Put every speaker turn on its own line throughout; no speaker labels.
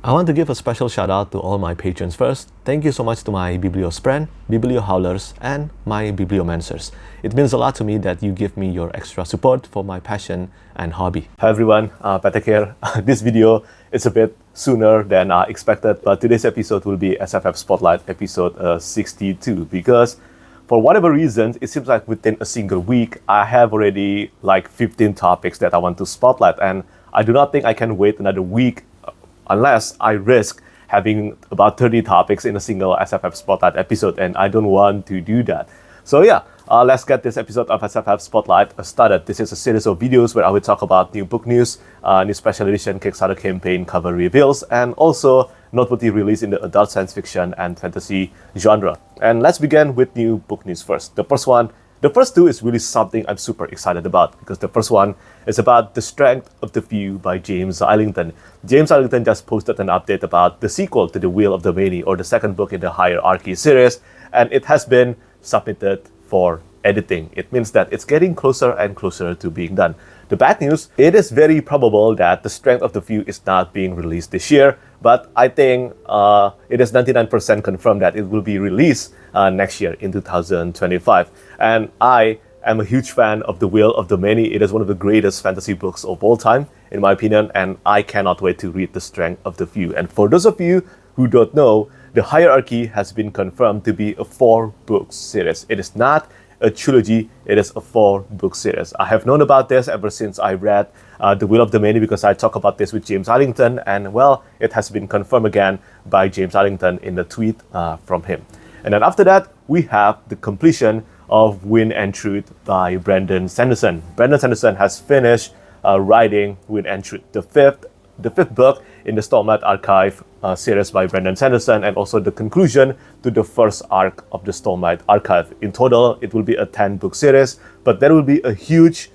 I want to give a special shout out to all my patrons first. Thank you so much to my Bibliospren, Bibliohowlers, and my Bibliomancers. It means a lot to me that you give me your extra support for my passion and hobby. Hi everyone, Patek here. This video is a bit sooner than I expected, but today's episode will be SFF Spotlight episode 62 because for whatever reason, it seems like within a single week, I have already like 15 topics that I want to spotlight, and I do not think I can wait another week unless I risk having about 30 topics in a single SFF Spotlight episode, and I don't want to do that. So yeah, let's get this episode of SFF Spotlight started. This is a series of videos where I will talk about new book news, new special edition Kickstarter campaign cover reveals, and also noteworthy release in the adult science fiction and fantasy genre. And let's begin with new book news first. The first two is really something I'm super excited about because the first one is about The Strength of the Few by James Islington. James Islington just posted an update about the sequel to The Will of the Many, or the second book in the Hierarchy series, and it has been submitted for editing. It means that it's getting closer and closer to being done. The bad news, it is very probable that The Strength of the Few is not being released this year, but I think it is 99% confirmed that it will be released next year in 2025. And I am a huge fan of The Will of the Many. It is one of the greatest fantasy books of all time, in my opinion, and I cannot wait to read The Strength of the Few. And for those of you who don't know, the Hierarchy has been confirmed to be a 4-book series. It is not a trilogy, it is a 4-book series. I have known about this ever since I read The Will of the Many because I talk about this with James Islington, and well, it has been confirmed again by James Islington in the tweet from him. And then after that, we have the completion of Wind and Truth by Brandon Sanderson. Brandon Sanderson has finished writing Wind and Truth, the fifth book in the Stormlight Archive series by Brandon Sanderson, and also the conclusion to the first arc of the Stormlight Archive. In total, it will be a 10-book series, but there will be a huge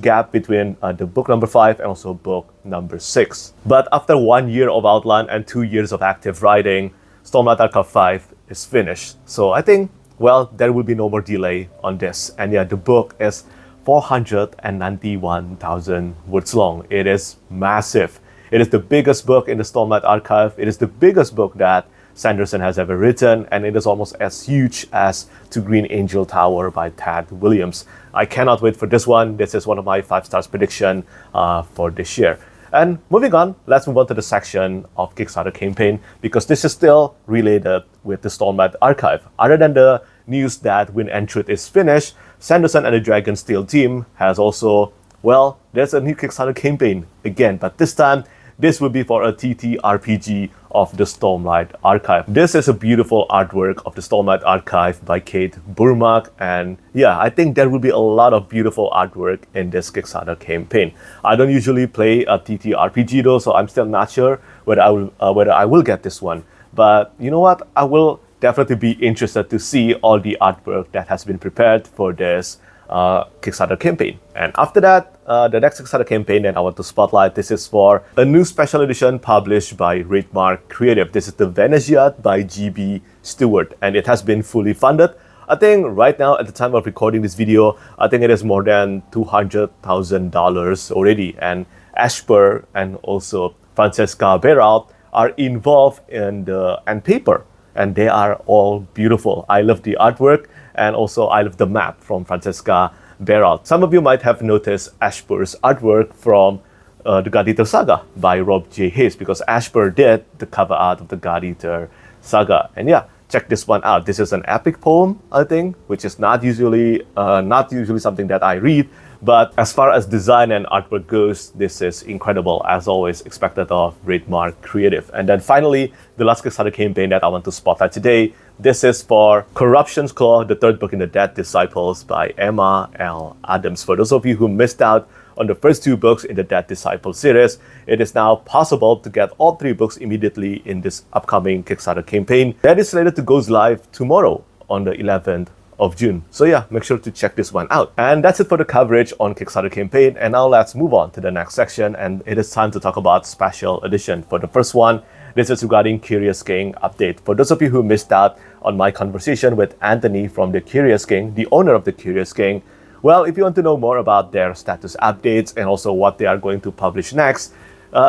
gap between the book number 5 and also book number 6. But after 1 year of outline and 2 years of active writing, Stormlight Archive 5 is finished. So I think, well, there will be no more delay on this. And yeah, the book is 491,000 words long. It is massive. It is the biggest book in the Stormlight Archive. It is the biggest book that Sanderson has ever written, and it is almost as huge as To Green Angel Tower by Tad Williams. I cannot wait for this one. This is one of my 5 stars prediction for this year. And moving on, let's move on to the section of Kickstarter campaign, because this is still related with the Stormlight Archive. Other than the news that Wind and Truth is finished, Sanderson and the Dragonsteel team has also, well, there's a new Kickstarter campaign again, but this time, this will be for a TTRPG of the Stormlight Archive. This is a beautiful artwork of the Stormlight Archive by Kate Burmak, and yeah, I think there will be a lot of beautiful artwork in this Kickstarter campaign. I don't usually play a TTRPG though, so I'm still not sure whether I will get this one. But you know what? I will definitely be interested to see all the artwork that has been prepared for this Kickstarter campaign. And after that, the next Kickstarter campaign that I want to spotlight, this is for a new special edition published by Wraithmarked Creative. This is the Veneziad by GB Stewart, and it has been fully funded. I think right now, at the time of recording this video, I think it is more than $200,000 already. And Eshpur and also Francesca Baerald are involved in the paper, and they are all beautiful. I love the artwork, and also I love the map from Francesca Baerald. Some of you might have noticed Eshpur's artwork from the God Eater Saga by Rob J. Hayes, because Eshpur did the cover art of the God Eater Saga. And yeah, check this one out. This is an epic poem, I think, which is not usually something that I read. But as far as design and artwork goes, this is incredible, as always expected of Wraithmarked Creative. And then finally, the last Kickstarter campaign that I want to spotlight today, this is for Corruption's Claw, the 3rd book in the Dead Disciples by Emma L. Adams. For those of you who missed out on the first 2 books in the Dead Disciples series, it is now possible to get all 3 books immediately in this upcoming Kickstarter campaign that is slated to go live tomorrow on the 11th of June. So yeah, make sure to check this one out. And that's it for the coverage on Kickstarter campaign. And now let's move on to the next section, and it is time to talk about special edition. For the first one, this is regarding Curious King update. For those of you who missed out on my conversation with Anthony from the Curious King, the owner of the Curious King, well, if you want to know more about their status updates and also what they are going to publish next,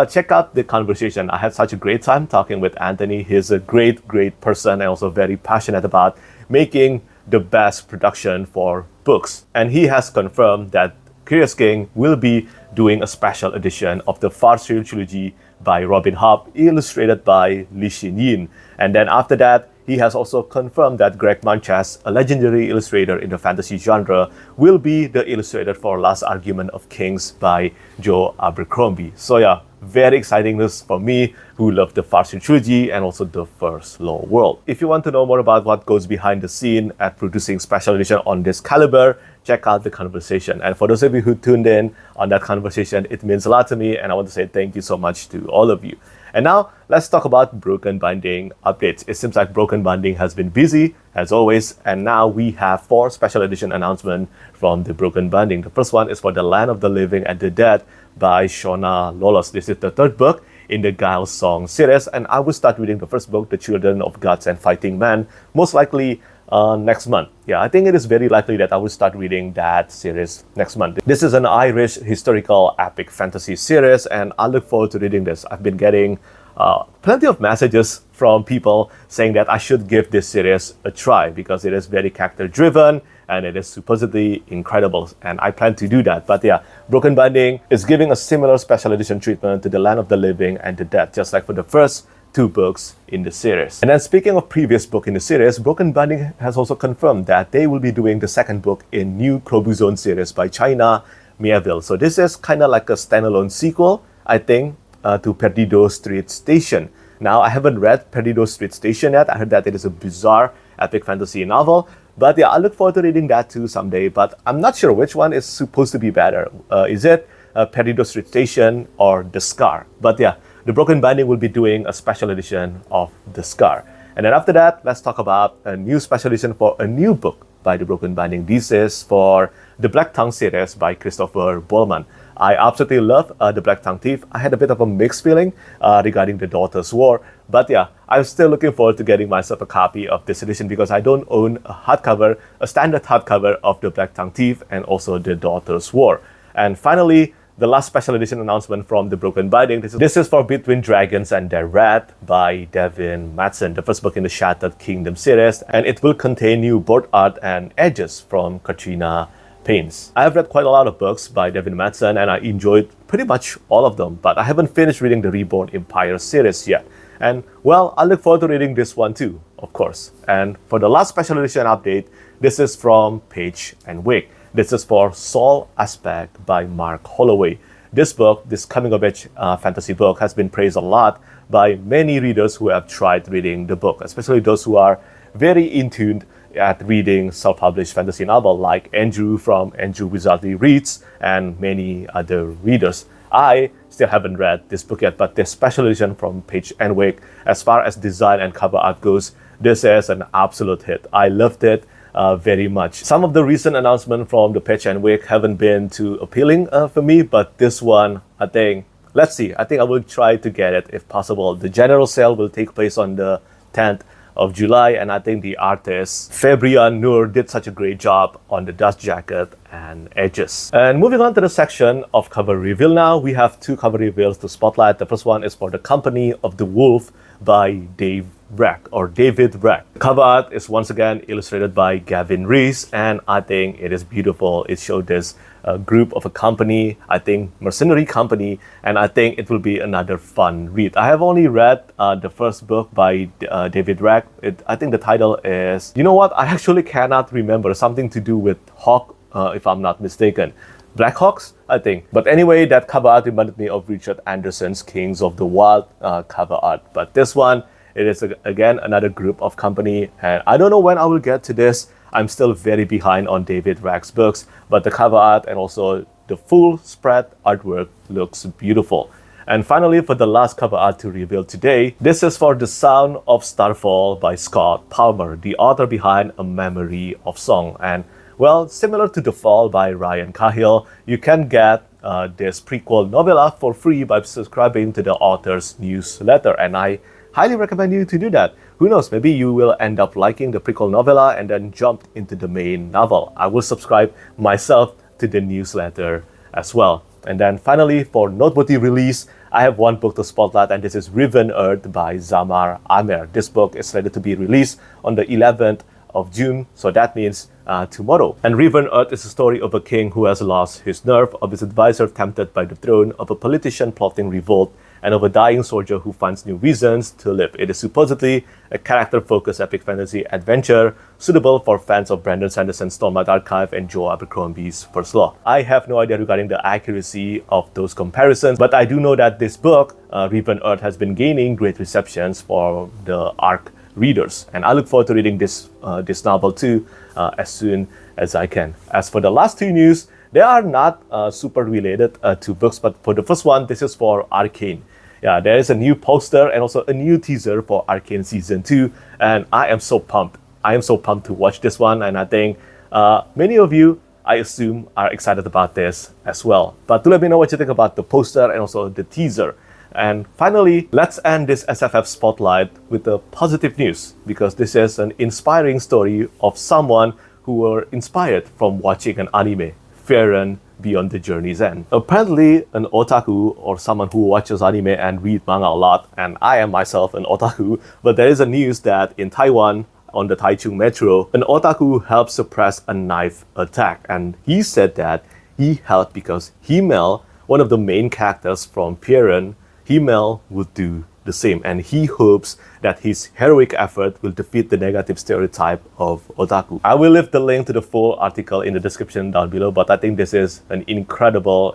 check out the conversation. I had such a great time talking with Anthony. He's a great, great person and also very passionate about making the best production for books. And he has confirmed that Curious King will be doing a special edition of the Farseer trilogy by Robin Hobb, illustrated by Lixin Yin. And then after that, he has also confirmed that Greg Manchess, a legendary illustrator in the fantasy genre, will be the illustrator for Last Argument of Kings by Joe Abercrombie. So yeah, very exciting news for me, who love the Farseer trilogy and also the First Law world. If you want to know more about what goes behind the scene at producing special edition on this caliber, check out the conversation. And for those of you who tuned in on that conversation, it means a lot to me, and I want to say thank you so much to all of you. And now, let's talk about Broken Binding updates. It seems like Broken Binding has been busy, as always, and now we have 4 special edition announcements from the Broken Binding. The first one is for The Land of the Living and the Dead by Shauna Lawless. This is the 3rd book in the Gael song series, and I will start reading the first book, The Children of Gods and Fighting Men, most likely next month. Yeah, I think it is very likely that I will start reading that series next month. This is an Irish historical epic fantasy series, and I look forward to reading this. I've been getting plenty of messages from people saying that I should give this series a try because it is very character driven and it is supposedly incredible, and I plan to do that. But yeah, Broken Binding is giving a similar special edition treatment to The Land of the Living and the Dead, just like for the first 2 books in the series. And then speaking of previous book in the series, Broken Binding has also confirmed that they will be doing the 2nd book in new Crobuzon series by China Miéville. So this is kind of like a standalone sequel, I think, to Perdido Street Station. Now, I haven't read Perdido Street Station yet. I heard that it is a bizarre epic fantasy novel. But yeah, I look forward to reading that too someday. But I'm not sure which one is supposed to be better. Is it Perdido Street Station or The Scar? But yeah, the Broken Binding will be doing a special edition of The Scar. And then after that, let's talk about a new special edition for a new book by the Broken Binding. This is for the Black Tongue series by Christopher Buhlman. I absolutely love The Black Tongue Thief. I had a bit of a mixed feeling regarding The Daughter's War. But yeah, I'm still looking forward to getting myself a copy of this edition because I don't own a hardcover, a standard hardcover of The Black Tongue Thief and also The Daughter's War. And finally, the last special edition announcement from the Broken Binding. This is for Between Dragons and Their Wrath by Devin Matheson, the first book in the Shattered Kingdom series, and it will contain new board art and edges from Catrina Paints. I have read quite a lot of books by Devin Matheson and I enjoyed pretty much all of them, but I haven't finished reading the Reborn Empire series yet. And well, I look forward to reading this one too, of course. And for the last special edition update, this is from Page and Wig. This is for Soul Aspect by Mark Holloway. This book, this coming-of-age fantasy book, has been praised a lot by many readers who have tried reading the book, especially those who are very in tune at reading self-published fantasy novel like Andrew from Andrew Wizardly Reads and many other readers. I still haven't read this book yet, but this special edition from Page and Wig, as far as design and cover art goes, this is an absolute hit. I loved it very much. Some of the recent announcements from the Page and Wig haven't been too appealing for me, but this one, I think, let's see. I think I will try to get it if possible. The general sale will take place on the 10th of July, and I think the artist Febryan Nur did such a great job on the dust jacket and edges. And moving on to the section of cover reveal now, we have 2 cover reveals to spotlight. The first one is for The Company of the Wolf by David Reck. The cover art is once again illustrated by Gavin Reece, and I think it is beautiful. It showed this group of a company, I think mercenary company, and I think it will be another fun read. I have only read the first book by David Reck. I think the title is, you know what, I actually cannot remember, something to do with Hawk, if I'm not mistaken. Black Hawks, I think. But anyway, that cover art reminded me of Richard Anderson's Kings of the Wild cover art. But this one, it is again another group of company, and I don't know when I will get to this. I'm still very behind on David Reck's books, but the cover art and also the full spread artwork looks beautiful. And finally, for the last cover art to reveal today, this is for The Sound of Starfall by Scott Palmer, the author behind A Memory of Song. And well, similar to The Fall by Ryan Cahill, you can get this prequel novella for free by subscribing to the author's newsletter, and I highly recommend you to do that. Who knows, maybe you will end up liking the prequel novella and then jump into the main novel. I will subscribe myself to the newsletter as well. And then finally, for noteworthy release, I have one book to spotlight, and this is Riven Earth by Zamar Amer. This book is slated to be released on the 11th of June, so that means tomorrow. And Riven Earth is a story of a king who has lost his nerve, of his advisor tempted by the throne, of a politician plotting revolt, and of a dying soldier who finds new reasons to live. It is supposedly a character-focused epic fantasy adventure suitable for fans of Brandon Sanderson's Stormlight Archive and Joe Abercrombie's First Law. I have no idea regarding the accuracy of those comparisons, but I do know that this book, Riven Earth, has been gaining great receptions for the ARC readers, and I look forward to reading this novel too as soon as I can. As for the last two news, they are not super related to books, but for the first one, this is for Arcane. Yeah, there is a new poster and also a new teaser for Arcane Season 2, and I am so pumped. I am so pumped to watch this one, and I think many of you, I assume, are excited about this as well. But do let me know what you think about the poster and also the teaser. And finally, let's end this SFF Spotlight with the positive news, because this is an inspiring story of someone who were inspired from watching an anime, Febryan Beyond the Journey's End. Apparently, an otaku, or someone who watches anime and read manga a lot, and I am myself an otaku, but there is a news that in Taiwan, on the Taichung Metro, an otaku helped suppress a knife attack, and he said that he helped because Himmel, one of the main characters from Febryan, Himmel would do the same, and he hopes that his heroic effort will defeat the negative stereotype of otaku. I will leave the link to the full article in the description down below, but I think this is an incredible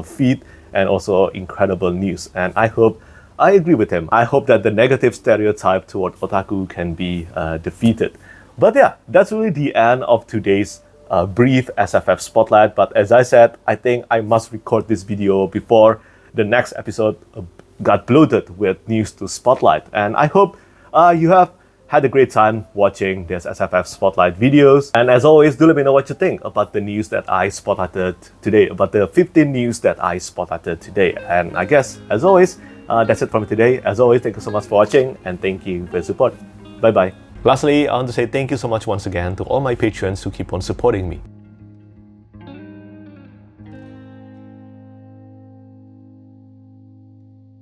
feat and also incredible news, and I agree with him. I hope that the negative stereotype toward otaku can be defeated. But yeah, that's really the end of today's brief SFF Spotlight, but as I said, I think I must record this video before the next episode got bloated with news to spotlight. And I hope you have had a great time watching this SFF Spotlight videos. And as always, do let me know what you think about the news that I spotlighted today, about the 15 news that I spotlighted today. And I guess, as always, that's it from me today. As always, thank you so much for watching, and thank you for your support. Bye-bye. Lastly, I want to say thank you so much once again to all my patrons who keep on supporting me.